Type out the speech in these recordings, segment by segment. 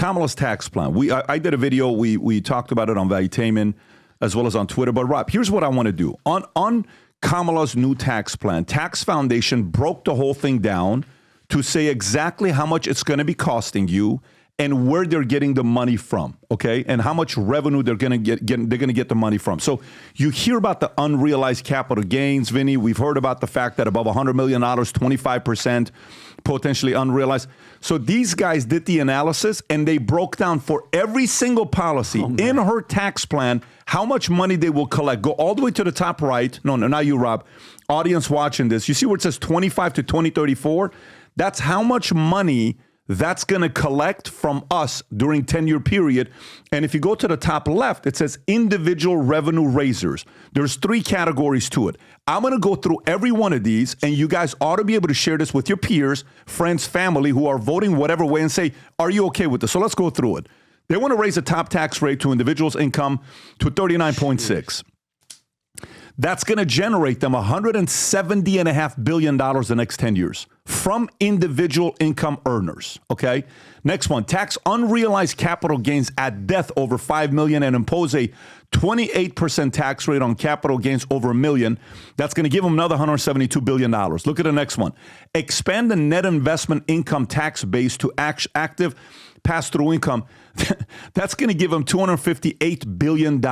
Kamala's tax plan. I did a video. We talked about it on Valuetainment as well as on Twitter. But Rob, here's what I want to do. On Kamala's new tax plan, Tax Foundation broke the whole thing down to say exactly how much it's going to be costing you and where they're getting the money from, okay? And how much revenue they're going to get the money from. So you hear about the unrealized capital gains, Vinny. We've heard about the fact that above $100 million, 25% potentially unrealized. So these guys did the analysis and they broke down for every single policy in her tax plan how much money they will collect. Go all the way to the top right. No, not you, Rob. Audience watching this. You see where it says 25 to 2034? That's how much money that's going to collect from us during 10-year period. And if you go to the top left, it says individual revenue raisers. There's 3 categories to it. I'm going to go through every one of these, and you guys ought to be able to share this with your peers, friends, family who are voting whatever way and say, are you okay with this? So let's go through it. They want to raise the top tax rate to individuals' income to 39.6. That's going to generate them $170.5 billion the next 10 years from individual income earners, okay? Next one, tax unrealized capital gains at death over $5 million and impose a 28% tax rate on capital gains over $1 million. That's going to give them another $172 billion. Look at the next one. Expand the net investment income tax base to active pass-through income. That's going to give them $258 billion.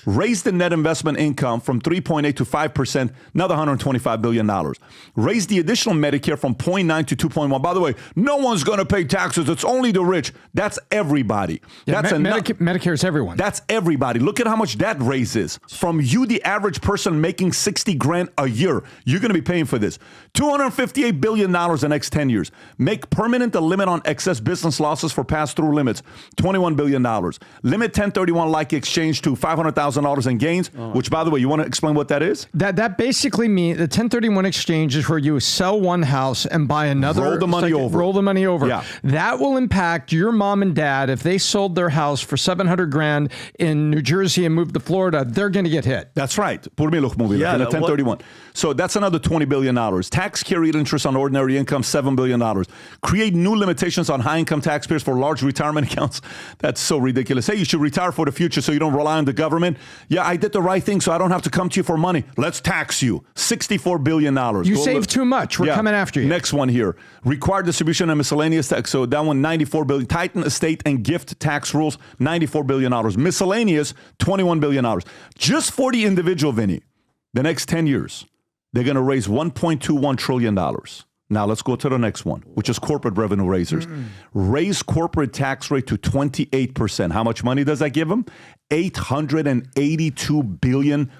Raise the net investment income from 3.8 to 5%, another $125 billion. Raise the additional Medicare from 0.9 to 2.1. By the way, no one's going to pay taxes. It's only the rich. That's everybody. Yeah, Medicare is everyone. That's everybody. Look at how much that raises. From you, the average person making 60 grand a year, you're going to be paying for this. $258 billion the next 10 years. Make permanent the limit on excess business losses for pass-through limits. $21 billion. Limit 1031-like exchange to $500,000 in gains, which, by the way, you want to explain what that is? That basically means the 1031 exchange is where you sell one house and buy another. Roll the money over. Roll the money over. Yeah. That will impact your mom and dad. If they sold their house for $700 grand in New Jersey and moved to Florida, they're going to get hit. That's right. In the 1031. So that's another $20 billion. Tax carried interest on ordinary income, $7 billion. Create new limitations on high-income taxpayers for large retirement accounts. That's so ridiculous. Hey, you should retire for the future so you don't rely on the government. Yeah, I did the right thing so I don't have to come to you for money. Let's tax you. $64 billion. You save too much. We're coming after you. Next one here. Required distribution and miscellaneous tax. So that one, $94 billion. Tighten estate and gift tax rules, $94 billion. Miscellaneous, $21 billion. Just for the individual, Vinny, the next 10 years, they're going to raise $1.21 trillion. Now let's go to the next one, which is corporate revenue raisers. Raise corporate tax rate to 28%. How much money does that give them? $882 billion.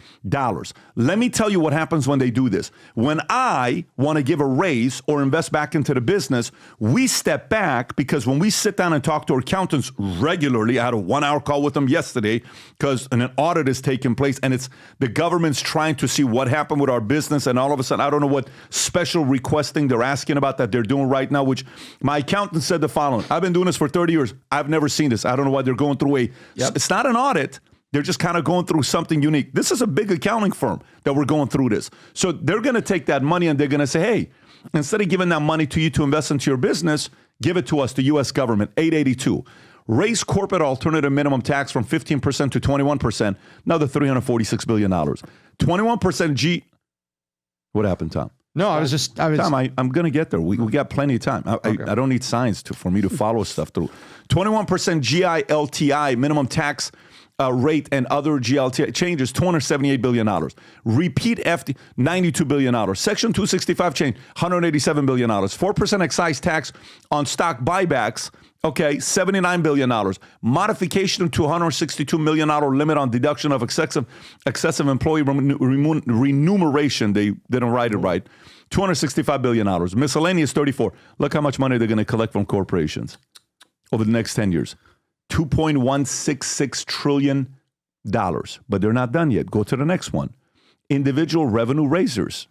Let me tell you what happens when they do this. When I want to give a raise or invest back into the business, we step back because when we sit down and talk to our accountants regularly, I had a 1-hour call with them yesterday because an audit is taking place and it's the government's trying to see what happened with our business. And all of a sudden, I don't know what special requesting they're asking about that they're doing right now, which my accountant said the following. I've been doing this for 30 years. I've never seen this. I don't know why they're going through it's not an audit. They're just kind of going through something unique. This is a big accounting firm that we're going through this. So they're going to take that money and they're going to say, hey, instead of giving that money to you to invest into your business, give it to us, the U.S. government, 882. Raise corporate alternative minimum tax from 15% to 21%, another $346 billion. 21% What happened, Tom? No, I was Tom, I'm going to get there. We got plenty of time. I don't need science for me to follow stuff through. 21% GILTI minimum tax rate and other GLTI changes, $278 billion. Repeat FD, $92 billion. Section 265 change, $187 billion. 4% excise tax on stock buybacks, okay, $79 billion. Modification to $162 million limit on deduction of excessive employee remuneration. They didn't write it right. $265 billion. Miscellaneous, 34. Look how much money they're going to collect from corporations over the next 10 years. $2.166 trillion. But they're not done yet. Go to the next one. Individual revenue raisers.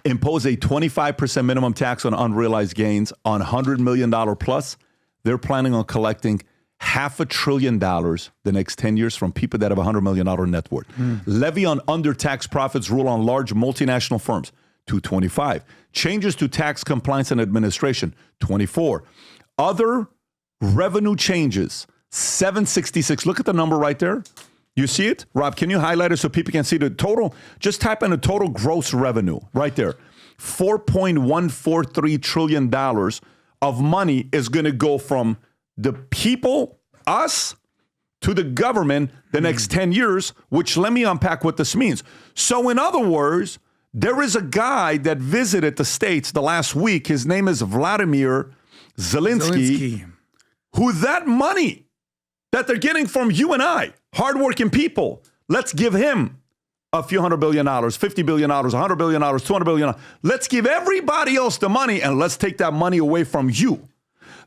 Impose a 25% minimum tax on unrealized gains on $100 million plus. They're planning on collecting $500 billion the next 10 years from people that have $100 million net worth. Levy on under-tax profits rule on large multinational firms, 225. Changes to tax compliance and administration, 24. Other Revenue changes, 766. Look at the number right there. You see it? Rob, can you highlight it so people can see the total? Just type in the total gross revenue right there. $4.143 trillion of money is going to go from the people, us, to the government the next 10 years, which let me unpack what this means. So in other words, there is a guy that visited the States the last week. His name is Vladimir Zelensky. Who that money that they're getting from you and I, hardworking people, let's give him a few $100 billion, $50 billion, $100 billion, $200 billion. Let's give everybody else the money and let's take that money away from you.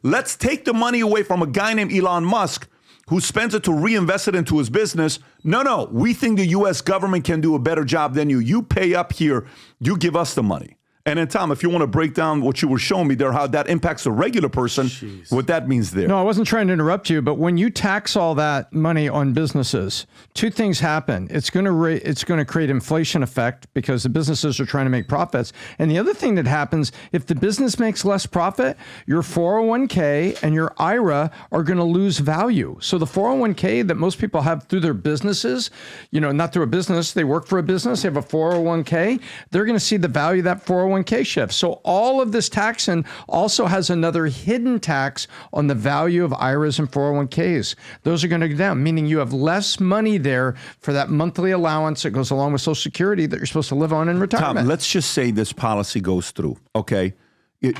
Let's take the money away from a guy named Elon Musk who spends it to reinvest it into his business. No, we think the U.S. government can do a better job than you. You pay up here, you give us the money. And then, Tom, if you want to break down what you were showing me there, how that impacts a regular person, what that means there. No, I wasn't trying to interrupt you, but when you tax all that money on businesses, two things happen. It's going to create inflation effect because the businesses are trying to make profits. And the other thing that happens, if the business makes less profit, your 401k and your IRA are going to lose value. So the 401k that most people have through their businesses, not through a business, they work for a business, they have a 401k, they're going to see the value of that 401k shift. So all of this taxing also has another hidden tax on the value of IRAs and 401ks. Those are going to go down, meaning you have less money there for that monthly allowance that goes along with Social Security that you're supposed to live on in retirement. Tom, let's just say this policy goes through, okay?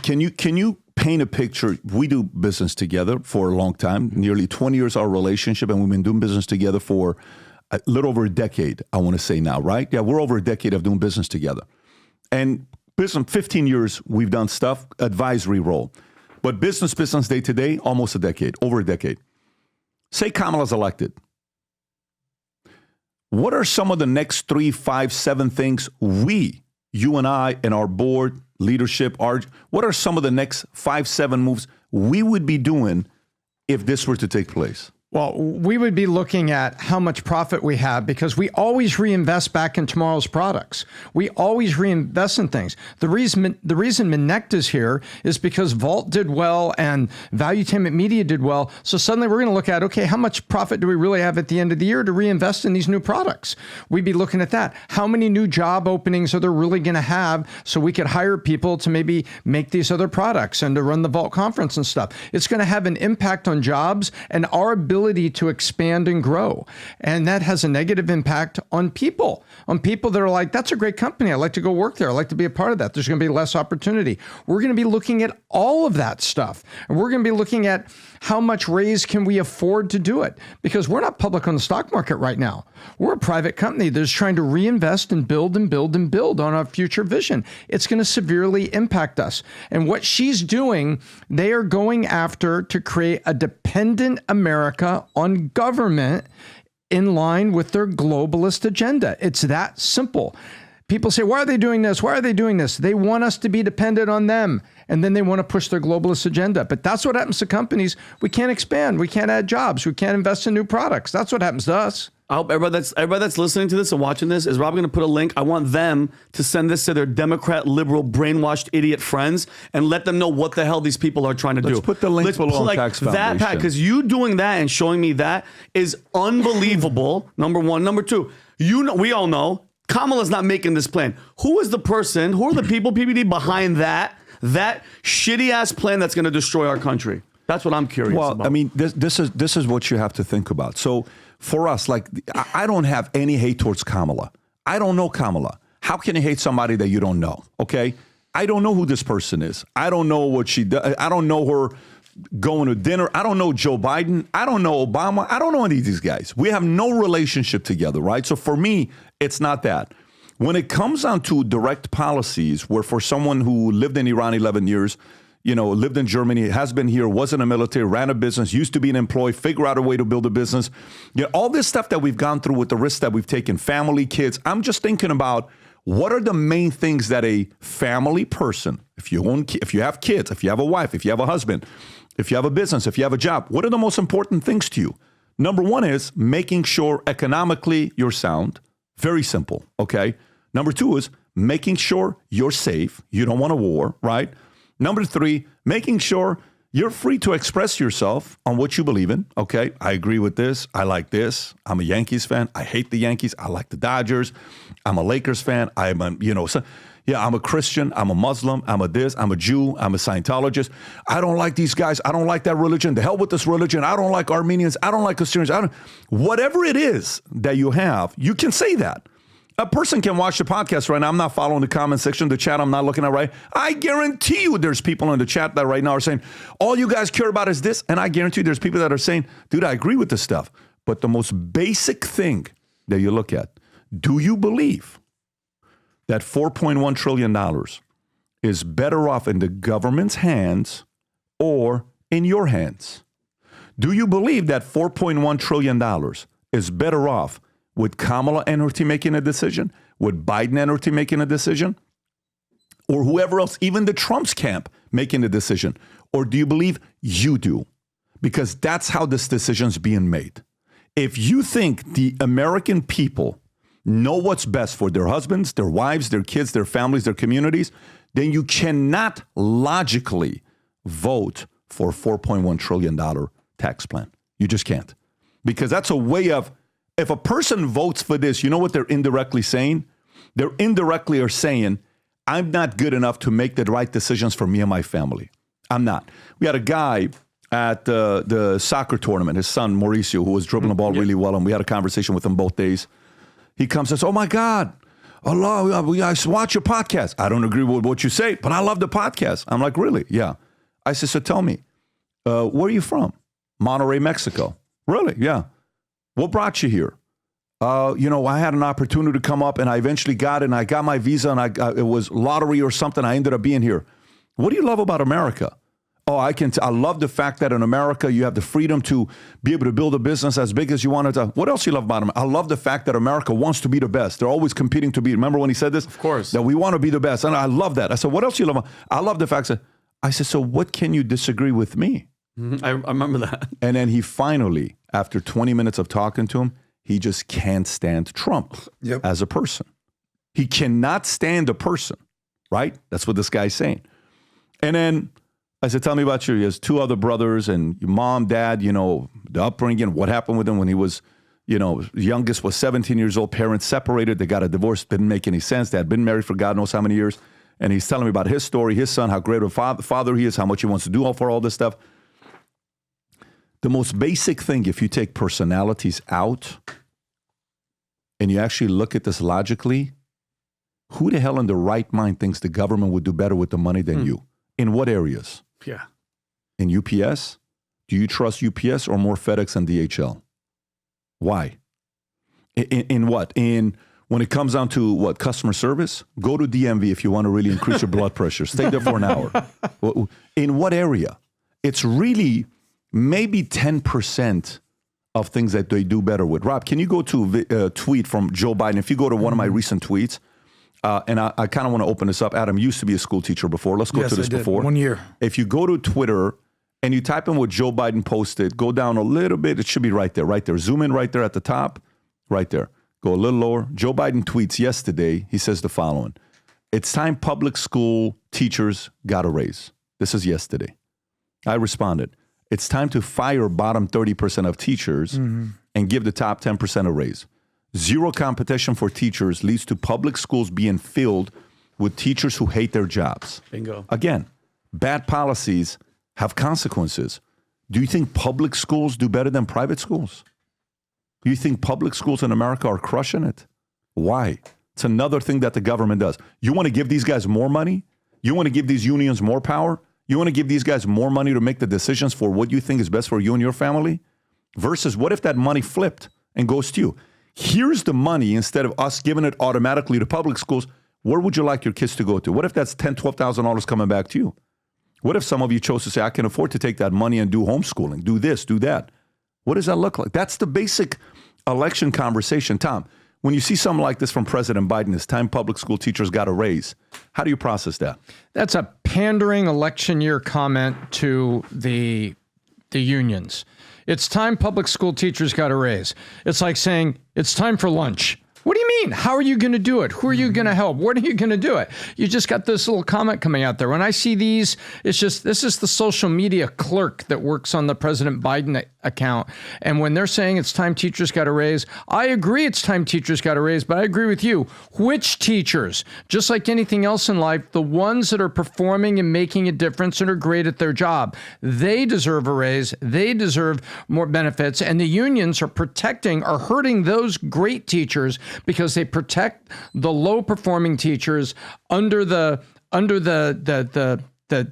Can you paint a picture? We do business together for a long time, nearly 20 years our relationship, and we've been doing business together for a little over a decade, I want to say now, right? Yeah, we're over a decade of doing business together. And business, 15 years, we've done stuff, advisory role. But business day to day, almost a decade, over a decade. Say Kamala's elected. What are some of the next 3, 5, 7 things you and I and our board, leadership, what are some of the next 5, 7 moves we would be doing if this were to take place? Well, we would be looking at how much profit we have because we always reinvest back in tomorrow's products. We always reinvest in things. The reason Minect is here is because Vault did well and Valuetainment Media did well. So suddenly we're going to look at, okay, how much profit do we really have at the end of the year to reinvest in these new products? We'd be looking at that. How many new job openings are there really going to have so we could hire people to maybe make these other products and to run the Vault conference and stuff? It's going to have an impact on jobs and our ability to expand and grow. And that has a negative impact on people that are like, that's a great company. I'd like to go work there. I'd like to be a part of that. There's going to be less opportunity. We're going to be looking at all of that stuff. And we're going to be looking at how much raise can we afford to do it? Because we're not public on the stock market right now. We're a private company that's trying to reinvest and build and build and build on our future vision. It's going to severely impact us. And what she's doing, they are going after to create a dependent America on government in line with their globalist agenda. It's that simple. People say, why are they doing this? Why are they doing this? They want us to be dependent on them. And then they want to push their globalist agenda. But that's what happens to companies. We can't expand. We can't add jobs. We can't invest in new products. That's what happens to us. I hope everybody that's listening to this and watching this, is Rob going to put a link? I want them to send this to their Democrat, liberal, brainwashed idiot friends and let them know what the hell these people are trying to do. Let's put the link below on Tax Foundation. That, because you doing that and showing me that is unbelievable, number one. Number two, we all know Kamala's not making this plan. Who is the person, who are the people, PBD, behind that shitty ass plan that's going to destroy our country? That's what I'm curious about. Well, I mean, this is what you have to think about. So for us, like, I don't have any hate towards Kamala. I don't know Kamala. How can you hate somebody that you don't know? Okay. I don't know who this person is. I don't know what she does. I don't know her going to dinner. I don't know Joe Biden. I don't know Obama. I don't know any of these guys. We have no relationship together, right? So for me, it's not that. When it comes down to direct policies, where for someone who lived in Iran 11 years, lived in Germany, has been here, was in the military, ran a business, used to be an employee, figure out a way to build a business. All this stuff that we've gone through with the risks that we've taken, family, kids. I'm just thinking about what are the main things that a family person, if you have kids, if you have a wife, if you have a husband, if you have a business, if you have a job, what are the most important things to you? Number one is making sure economically you're sound. Very simple, okay? Number two is making sure you're safe. You don't want a war, right? Number three, making sure You're free to express yourself on what you believe in. Okay, I agree with this. I like this. I'm a Yankees fan. I hate the Yankees. I like the Dodgers. I'm a Lakers fan. I'm a Christian. I'm a Muslim. I'm a this. I'm a Jew. I'm a Scientologist. I don't like these guys. I don't like that religion. The hell with this religion. I don't like Armenians. I don't like Assyrians. Whatever it is that you have, you can say that. A person can watch the podcast right now. I'm not following the comment section, the chat I'm not looking at right. I guarantee you there's people in the chat that right now are saying, all you guys care about is this. And I guarantee you there's people that are saying, dude, I agree with this stuff. But the most basic thing that you look at, do you believe that $4.1 trillion is better off in the government's hands or in your hands? Do you believe that $4.1 trillion is better off with Kamala and her team making a decision, with Biden and her team making a decision, or whoever else, even the Trump's camp making a decision? Or do you believe you do? Because that's how this decision's being made. If you think the American people know what's best for their husbands, their wives, their kids, their families, their communities, then you cannot logically vote for a $4.1 trillion tax plan. You just can't. Because that's a way of, if a person votes for this, you know what they're indirectly saying? They're indirectly are saying, I'm not good enough to make the right decisions for me and my family. I'm not. We had a guy at the soccer tournament, his son, Mauricio, who was dribbling the ball really well, and we had a conversation with him both days. He comes and says, oh my God, Allah, I watch your podcast. I don't agree with what you say, but I love the podcast. I'm like, really? Yeah. I said, so tell me, where are you from? Monterrey, Mexico. Really? Yeah. What brought you here? I had an opportunity to come up and I eventually got it and I got my visa and it was lottery or something. I ended up being here. What do you love about America? Oh, I love the fact that in America, you have the freedom to be able to build a business as big as you want it to. What else you love about America? I love the fact that America wants to be the best. They're always competing to be. Remember when he said this? Of course. That we want to be the best. And I love that. I said, what else you love? I love the fact that, I said, so what can you disagree with me? I remember that. And then he finally, after 20 minutes of talking to him, he just can't stand Trump as a person. He cannot stand a person, right? That's what this guy's saying. And then I said, tell me about you. He has two other brothers and your mom, dad, the upbringing, what happened with him when he was, youngest was 17 years old, parents separated, they got a divorce, didn't make any sense. They had been married for God knows how many years. And he's telling me about his story, his son, how great of a father he is, how much he wants to do for all this stuff. The most basic thing, if you take personalities out and you actually look at this logically, who the hell in the right mind thinks the government would do better with the money than you? In what areas? Yeah. In UPS? Do you trust UPS or more FedEx and DHL? Why? In what? When it comes down to what? Customer service? Go to DMV if you want to really increase your blood pressure. Stay there for an hour. In what area? It's really maybe 10% of things that they do better with. Rob, can you go to a tweet from Joe Biden? If you go to one of my recent tweets, and I kind of want to open this up. Adam used to be a school teacher before. Let's go to this before. 1 year. If you go to Twitter and you type in what Joe Biden posted, go down a little bit. It should be right there. Zoom in right there at the top, right there. Go a little lower. Joe Biden tweets yesterday. He says the following. It's time public school teachers got a raise. This is yesterday. I responded. It's time to fire bottom 30% of teachers and give the top 10% a raise. Zero competition for teachers leads to public schools being filled with teachers who hate their jobs. Bingo. Again, bad policies have consequences. Do you think public schools do better than private schools? Do you think public schools in America are crushing it? Why? It's another thing that the government does. You want to give these guys more money? You want to give these unions more power? You want to give these guys more money to make the decisions for what you think is best for you and your family? Versus what if that money flipped and goes to you? Here's the money instead of us giving it automatically to public schools. Where would you like your kids to go to? What if that's $10,000, $12,000 coming back to you? What if some of you chose to say, I can afford to take that money and do homeschooling, do this, do that? What does that look like? That's the basic election conversation. Tom, when you see something like this from President Biden, it's time public school teachers got a raise. How do you process that? That's a pandering election year comment to the unions. It's time public school teachers got a raise. It's like saying it's time for lunch. What do you mean? How are you going to do it? Who are you going to help? What are you going to do it? You just got this little comment coming out there. When I see these, it's just, this is the social media clerk that works on the President Biden account. And when they're saying it's time teachers got a raise, I agree it's time teachers got a raise, but I agree with you. Which teachers? Just like anything else in life, the ones that are performing and making a difference and are great at their job, they deserve a raise. They deserve more benefits. And the unions are hurting those great teachers because they protect the low performing teachers under the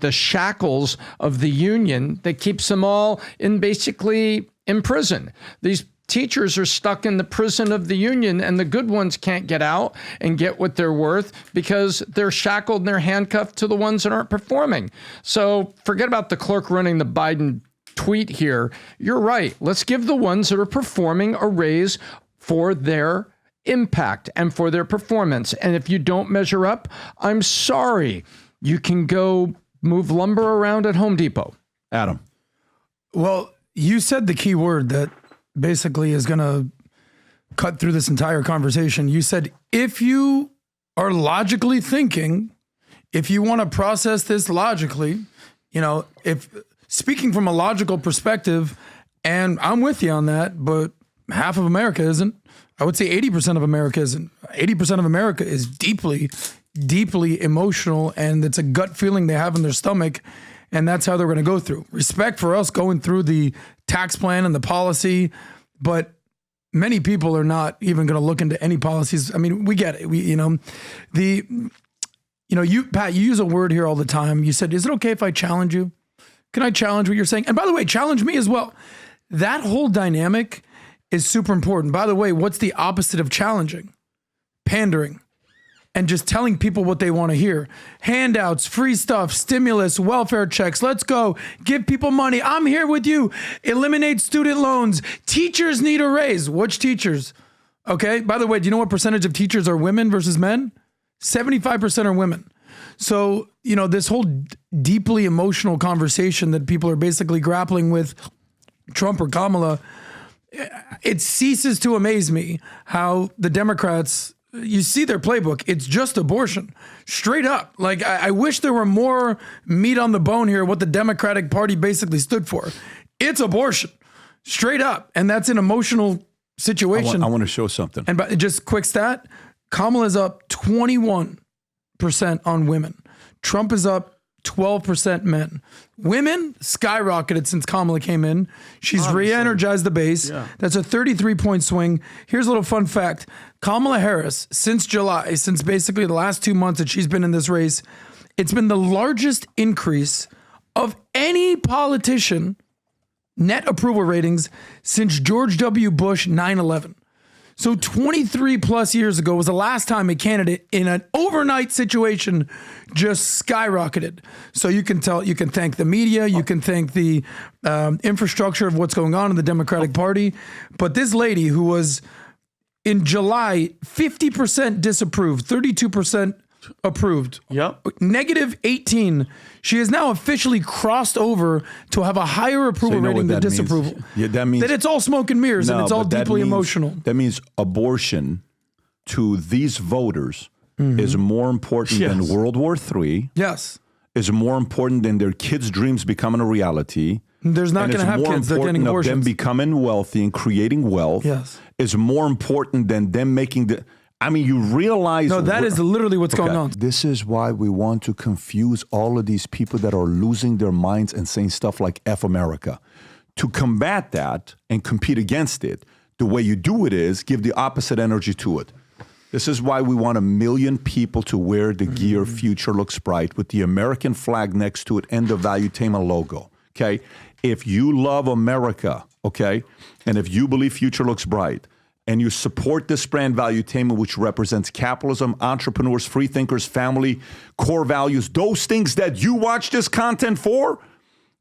shackles of the union that keeps them all basically in prison. These teachers are stuck in the prison of the union, and the good ones can't get out and get what they're worth because they're shackled and they're handcuffed to the ones that aren't performing. So forget about the clerk running the Biden tweet here. You're right. Let's give the ones that are performing a raise for their impact and for their performance. And if you don't measure up, I'm sorry. You can go move lumber around at Home Depot. Adam. Well, you said the key word that basically is going to cut through this entire conversation. You said, if you are logically thinking, if you want to process this logically, if speaking from a logical perspective, and I'm with you on that, but half of America isn't. I would say 80% of America isn't. 80% of America is deeply, deeply emotional, and it's a gut feeling they have in their stomach, and that's how they're going to go through. Respect for us going through the tax plan and the policy, but many people are not even going to look into any policies. I mean, we get it. Pat, you use a word here all the time. You said, is it okay if I challenge you? Can I challenge what you're saying? And by the way, challenge me as well. That whole dynamic is super important. By the way, what's the opposite of challenging? Pandering. And just telling people what they want to hear. Handouts, free stuff, stimulus, welfare checks. Let's go. Give people money. I'm here with you. Eliminate student loans. Teachers need a raise. Which teachers? Okay. By the way, do you know what percentage of teachers are women versus men? 75% are women. So, this whole deeply emotional conversation that people are basically grappling with Trump or Kamala, it ceases to amaze me how the Democrats, you see their playbook. It's just abortion, straight up. Like, I wish there were more meat on the bone here, what the Democratic Party basically stood for. It's abortion, straight up. And that's an emotional situation. I want to show something. And just quick stat, Kamala's up 21% on women. Trump is up 12% men. Women skyrocketed since Kamala came in. She's re-energized the base. Yeah. That's a 33-point swing. Here's a little fun fact. Kamala Harris, since July, since basically the last 2 months that she's been in this race, it's been the largest increase of any politician net approval ratings since George W. Bush 9/11. So 23 plus years ago was the last time a candidate in an overnight situation just skyrocketed. So you can thank the media, you can thank the infrastructure of what's going on in the Democratic Party. But this lady who was in July, 50% disapproved, 32% approved. Yep. Negative 18. She has now officially crossed over to have a higher approval rating than disapproval. Yeah, that means that it's all smoke and mirrors and it's all deeply emotional. That means abortion to these voters is more important than World War III. Yes. Is more important than their kids' dreams becoming a reality. There's not going to have kids. They're getting abortions. Them becoming wealthy and creating wealth is more important than them making the... I mean, you realize... No, that is literally what's going on. This is why we want to confuse all of these people that are losing their minds and saying stuff like F America. To combat that and compete against it, the way you do it is give the opposite energy to it. This is why we want 1 million people to wear the gear Future Looks Bright with the American flag next to it and the Valuetainment logo, okay? If you love America, okay, and if you believe Future Looks Bright, and you support this brand Valuetainment, which represents capitalism, entrepreneurs, free thinkers, family, core values, those things that you watch this content for,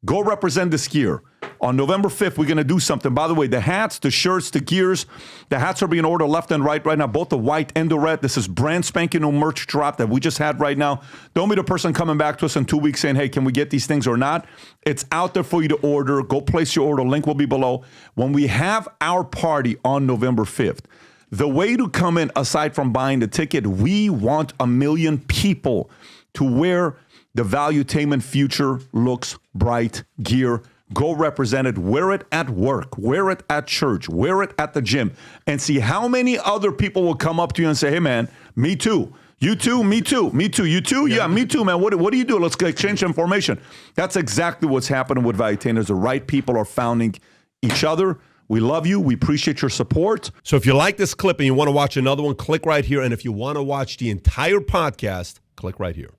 go represent this gear. On November 5th, we're going to do something. By the way, the hats, the shirts, the gears, the hats are being ordered left and right now, both the white and the red. This is brand spanking new merch drop that we just had right now. Don't be the person coming back to us in 2 weeks saying, hey, can we get these things or not? It's out there for you to order. Go place your order. Link will be below. When we have our party on November 5th, The way to come in, aside from buying the ticket, we want 1 million people to wear the Valuetainment Future Looks Bright gear. Go represent it. Wear it at work. Wear it at church. Wear it at the gym. And see how many other people will come up to you and say, hey, man, me too. You too, me too, me too, you too? Yeah, me too, man. What do you do? Let's exchange information. That's exactly what's happening with Valuetainers. The right people are founding each other. We love you. We appreciate your support. So if you like this clip and you want to watch another one, click right here. And if you want to watch the entire podcast, click right here.